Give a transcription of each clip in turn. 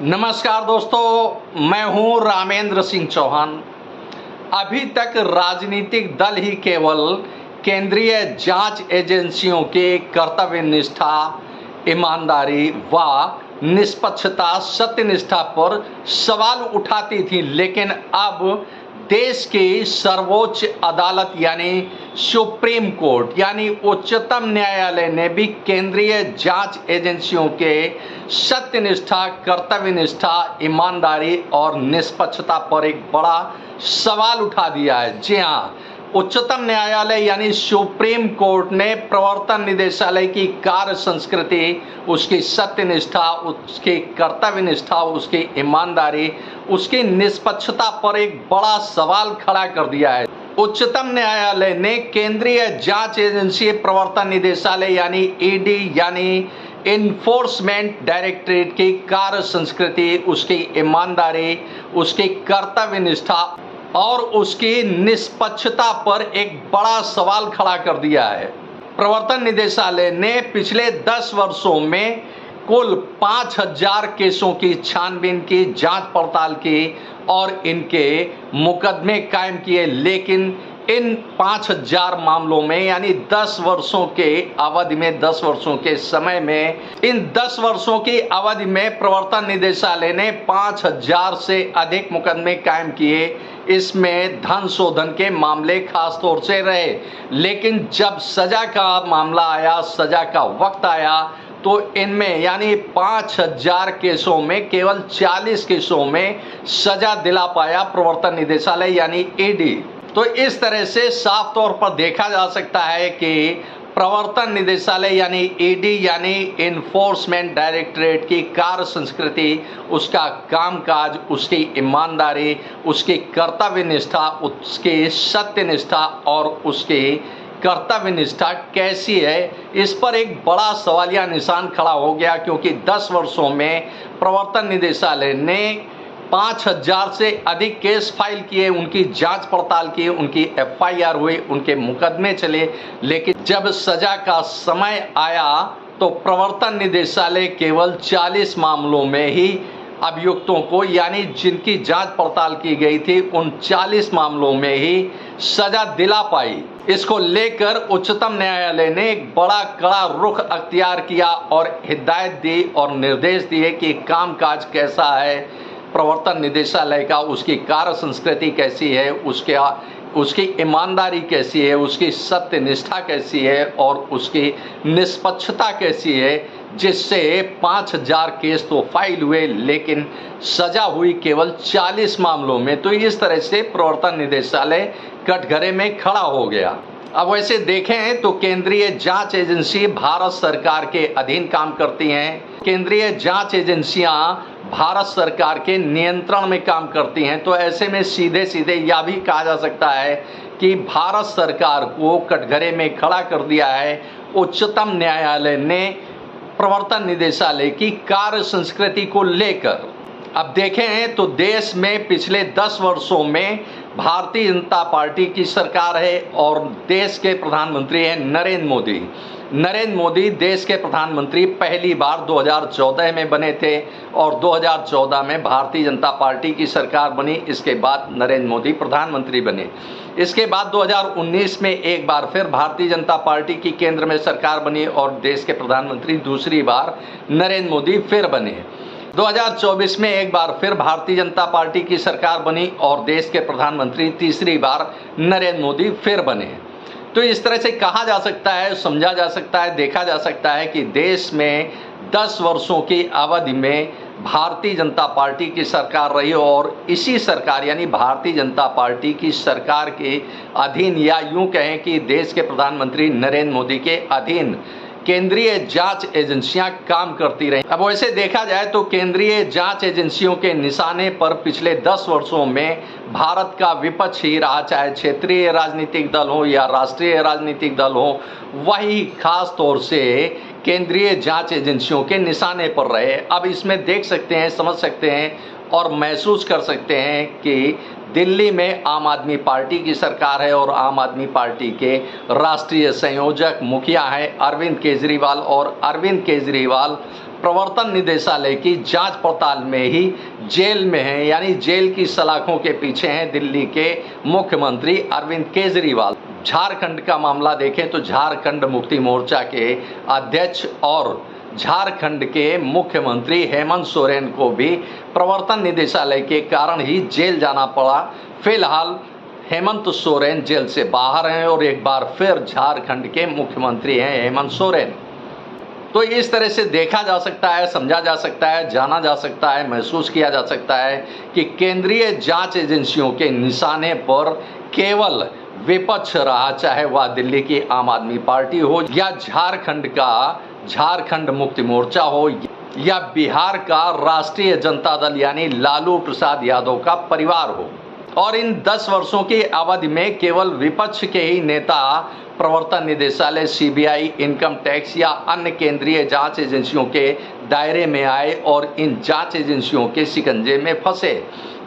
नमस्कार दोस्तों, मैं हूं रामेंद्र सिंह चौहान। अभी तक राजनीतिक दल ही केवल केंद्रीय जांच एजेंसियों के कर्तव्य निष्ठा, ईमानदारी व निष्पक्षता, सत्यनिष्ठा पर सवाल उठाती थी, लेकिन अब देश की सर्वोच्च अदालत यानी सुप्रीम कोर्ट यानी उच्चतम न्यायालय ने भी केंद्रीय जांच एजेंसियों के सत्यनिष्ठा, कर्तव्यनिष्ठा, ईमानदारी और निष्पक्षता पर एक बड़ा सवाल उठा दिया है। जी हाँ, उच्चतम न्यायालय यानी सुप्रीम कोर्ट ने प्रवर्तन निदेशालय की कार्य संस्कृति, उसकी सत्यनिष्ठा, उसकी कर्तव्यनिष्ठा, उसकी ईमानदारी, उसकी निष्पक्षता पर एक बड़ा सवाल खड़ा कर दिया है। उच्चतम न्यायालय ने केंद्रीय जांच एजेंसी प्रवर्तन निदेशालय यानी ईडी यानी इन्फोर्समेंट डायरेक्टरेट की कार्य संस्कृति, उसकी ईमानदारी, उसकी कर्तव्यनिष्ठा और उसकी निष्पक्षता पर एक बड़ा सवाल खड़ा कर दिया है। प्रवर्तन निदेशालय ने पिछले 10 वर्षों में कुल 5000 केसों की छानबीन की, जांच पड़ताल की और इनके मुकदमे कायम किए, लेकिन इन 5000 मामलों में यानी 10 वर्षों के अवधि में, 10 वर्षों के समय में, इन 10 वर्षों की अवधि में प्रवर्तन निदेशालय ने 5000 से अधिक मुकदमे कायम किए। इसमें धन शोधन के मामले खास तौर से रहे, लेकिन जब सजा का मामला आया, सजा का वक्त आया, तो इनमें यानी 5000 केसों में केवल 40 केसों में सजा दिला पाया प्रवर्तन निदेशालय यानी ईडी। तो इस तरह से साफ तौर पर देखा जा सकता है कि प्रवर्तन निदेशालय यानी ईडी यानी इन्फोर्समेंट डायरेक्टरेट की कार्य संस्कृति, उसका कामकाज, उसकी ईमानदारी, उसकी कर्तव्यनिष्ठा, उसकी सत्यनिष्ठा और उसकी कर्तव्यनिष्ठा कैसी है, इस पर एक बड़ा सवालिया निशान खड़ा हो गया, क्योंकि 10 वर्षों में प्रवर्तन निदेशालय ने 5000 से अधिक केस फाइल किए, उनकी जांच पड़ताल की, उनकी एफआईआर हुई, उनके मुकदमे चले, लेकिन जब सजा का समय आया तो प्रवर्तन निदेशालय केवल 40 मामलों में ही अभियुक्तों को यानी जिनकी जांच पड़ताल की गई थी, उन 40 मामलों में ही सजा दिला पाई। इसको लेकर उच्चतम न्यायालय ने एक बड़ा कड़ा रुख अख्तियार किया और हिदायत दी और निर्देश दिए कि कामकाज कैसा है प्रवर्तन निदेशालय का, उसकी कार्य संस्कृति कैसी है, उसकी ईमानदारी कैसी है, उसकी सत्यनिष्ठा कैसी है और उसकी निष्पक्षता कैसी है, जिससे 5000 केस तो फाइल हुए लेकिन सजा हुई केवल 40 मामलों में। तो इस तरह से प्रवर्तन निदेशालय कटघरे में खड़ा हो गया। अब वैसे देखें तो केंद्रीय जांच एजेंसी भारत सरकार के अधीन काम करती हैं। केंद्रीय जांच एजेंसियां भारत सरकार के नियंत्रण में काम करती हैं, तो ऐसे में सीधे सीधे यह भी कहा जा सकता है कि भारत सरकार को कटघरे में खड़ा कर दिया है उच्चतम न्यायालय ने प्रवर्तन निदेशालय की कार्य संस्कृति को लेकर। अब देखें तो देश में पिछले 10 वर्षों में भारतीय जनता पार्टी की सरकार है और देश के प्रधानमंत्री हैं नरेंद्र मोदी। नरेंद्र मोदी देश के प्रधानमंत्री पहली बार 2014 में बने थे और 2014 में भारतीय जनता पार्टी की सरकार बनी। इसके बाद नरेंद्र मोदी प्रधानमंत्री बने। इसके बाद 2019 में एक बार फिर भारतीय जनता पार्टी की केंद्र में सरकार बनी और देश के प्रधानमंत्री दूसरी बार नरेंद्र मोदी फिर बने। 2024 में एक बार फिर भारतीय जनता पार्टी की सरकार बनी और देश के प्रधानमंत्री तीसरी बार नरेंद्र मोदी फिर बने। तो इस तरह से कहा जा सकता है, समझा जा सकता है, देखा जा सकता है कि देश में 10 वर्षों की अवधि में भारतीय जनता पार्टी की सरकार रही और इसी सरकार यानी भारतीय जनता पार्टी की सरकार के अधीन, या यूं कहें कि देश के प्रधानमंत्री नरेंद्र मोदी के अधीन केंद्रीय जांच एजेंसियां काम करती रहीं। अब वैसे देखा जाए तो केंद्रीय जांच एजेंसियों के निशाने पर पिछले 10 वर्षों में भारत का विपक्ष ही रहा, चाहे क्षेत्रीय राजनीतिक दल हो या राष्ट्रीय राजनीतिक दल हो, वही खास तौर से केंद्रीय जांच एजेंसियों के निशाने पर रहे। अब इसमें देख सकते हैं, समझ सकते हैं और महसूस कर सकते हैं कि दिल्ली में आम आदमी पार्टी की सरकार है और आम आदमी पार्टी के राष्ट्रीय संयोजक मुखिया हैं अरविंद केजरीवाल, और अरविंद केजरीवाल प्रवर्तन निदेशालय की जांच पड़ताल में ही जेल में हैं, यानी जेल की सलाखों के पीछे हैं दिल्ली के मुख्यमंत्री अरविंद केजरीवाल। झारखंड का मामला देखें तो झारखंड मुक्ति मोर्चा के अध्यक्ष और झारखंड के मुख्यमंत्री हेमंत सोरेन को भी प्रवर्तन निदेशालय के कारण ही जेल जाना पड़ा। फिलहाल हेमंत सोरेन जेल से बाहर हैं और एक बार फिर झारखंड के मुख्यमंत्री हैं हेमंत सोरेन। तो इस तरह से देखा जा सकता है, समझा जा सकता है, जाना जा सकता है, महसूस किया जा सकता है कि केंद्रीय जांच एजेंसियों के निशाने पर केवल विपक्ष रहा, चाहे वह दिल्ली की आम आदमी पार्टी हो या झारखंड का झारखंड मुक्ति मोर्चा हो या बिहार का राष्ट्रीय जनता दल यानी लालू प्रसाद यादव का परिवार हो। और इन 10 वर्षों की अवधि में केवल विपक्ष के ही नेता प्रवर्तन निदेशालय, सीबीआई, इनकम टैक्स या अन्य केंद्रीय जांच एजेंसियों के दायरे में आए और इन जांच एजेंसियों के शिकंजे में फंसे।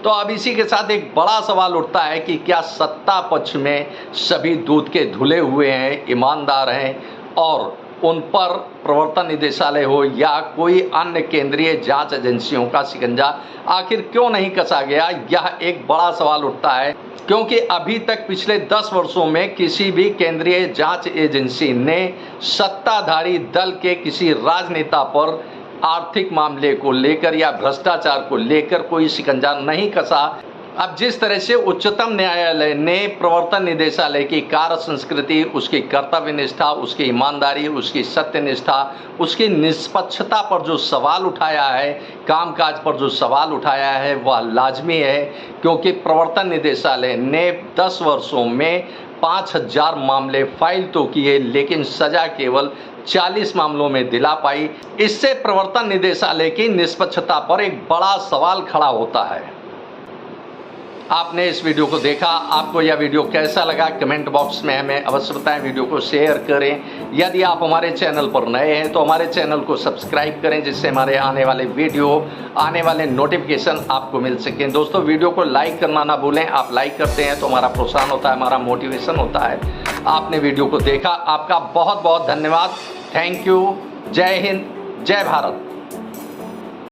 तो अब इसी के साथ एक बड़ा सवाल उठता है कि क्या सत्ता पक्ष में सभी दूध के धुले हुए हैं, ईमानदार हैं और उन पर प्रवर्तन निदेशालय हो या कोई अन्य केंद्रीय जांच एजेंसियों का शिकंजा आखिर क्यों नहीं कसा गया, यह एक बड़ा सवाल उठता है। क्योंकि अभी तक पिछले 10 वर्षों में किसी भी केंद्रीय जांच एजेंसी ने सत्ताधारी दल के किसी राजनेता पर आर्थिक मामले को लेकर या भ्रष्टाचार को लेकर कोई शिकंजा नहीं कसा। अब जिस तरह से उच्चतम न्यायालय ने प्रवर्तन निदेशालय की कार्य संस्कृति, उसकी कर्तव्य निष्ठा, उसकी ईमानदारी, उसकी सत्यनिष्ठा, उसकी निष्पक्षता पर जो सवाल उठाया है, कामकाज पर जो सवाल उठाया है, वह लाजमी है। क्योंकि प्रवर्तन निदेशालय ने 10 वर्षों में 5000 मामले फाइल तो किए, लेकिन सजा केवल 40 मामलों में दिला पाई। इससे प्रवर्तन निदेशालय की निष्पक्षता पर एक बड़ा सवाल खड़ा होता है। आपने इस वीडियो को देखा, आपको यह वीडियो कैसा लगा कमेंट बॉक्स में हमें अवश्य बताएं। वीडियो को शेयर करें। यदि आप हमारे चैनल पर नए हैं तो हमारे चैनल को सब्सक्राइब करें, जिससे हमारे आने वाले वीडियो, आने वाले नोटिफिकेशन आपको मिल सकें। दोस्तों, वीडियो को लाइक करना ना भूलें। आप लाइक करते हैं तो हमारा प्रोत्साहन होता है, हमारा मोटिवेशन होता है। आपने वीडियो को देखा, आपका बहुत बहुत धन्यवाद। Thank you. जय हिंद, जय भारत।